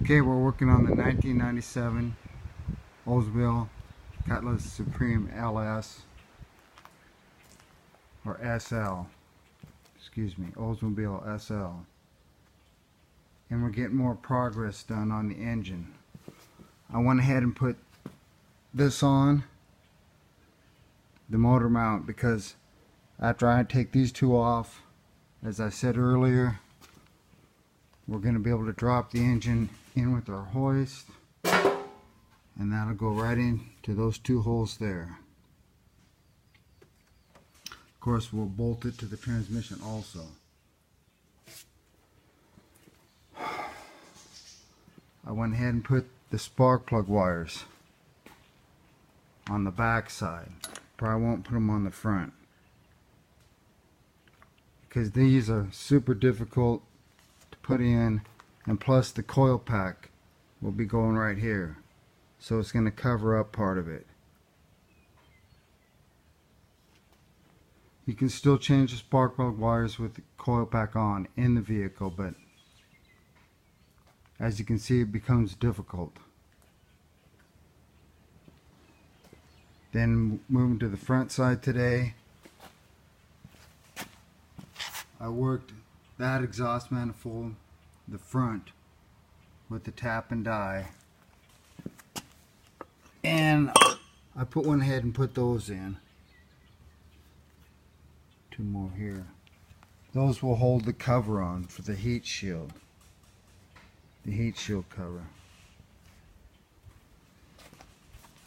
Okay, we're working on the 1997 Oldsmobile Cutlass Supreme LS or SL. Excuse me, Oldsmobile SL. And we're getting more progress done on the engine. I went ahead and put this on the motor mount because after I take these two off, as I said earlier, we're going to be able to drop the engine in with our hoist, and that'll go right into those two holes there. Of course, we'll bolt it to the transmission also. I went ahead and put the spark plug wires on the back side. Probably won't put them on the front because these are super difficult to put in, and plus the coil pack will be going right here, so it's going to cover up part of it. You can still change the spark plug wires with the coil pack on in the vehicle, but as you can see, it becomes difficult. Then moving to the front side today, I worked that exhaust manifold, the front, with the tap and die, and I went ahead and put those in. Two more here. Those will hold the cover on for the heat shield. The heat shield cover.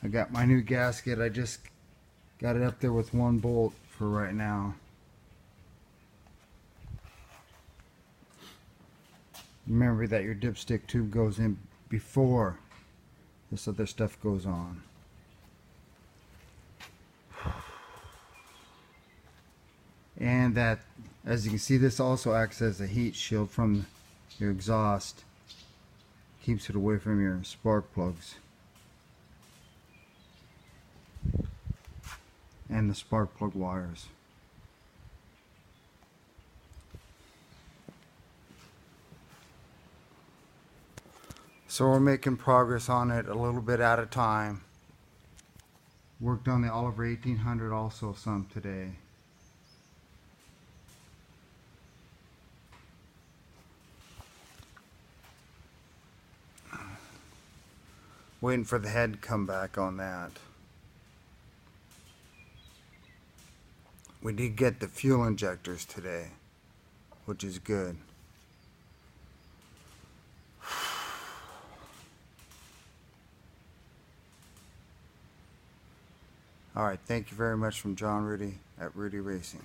I got my new gasket. I just got it up there with one bolt for right now. Remember that your dipstick tube goes in before this other stuff goes on. And that, as you can see, this also acts as a heat shield from your exhaust. Keeps it away from your spark plugs and the spark plug wires. So we're making progress on it a little bit at a time. Worked on the Oliver 1800 also some today. Waiting for the head to come back on that. We did get the fuel injectors today, which is good. Alright, thank you very much from John Rudy at Rudy Racing.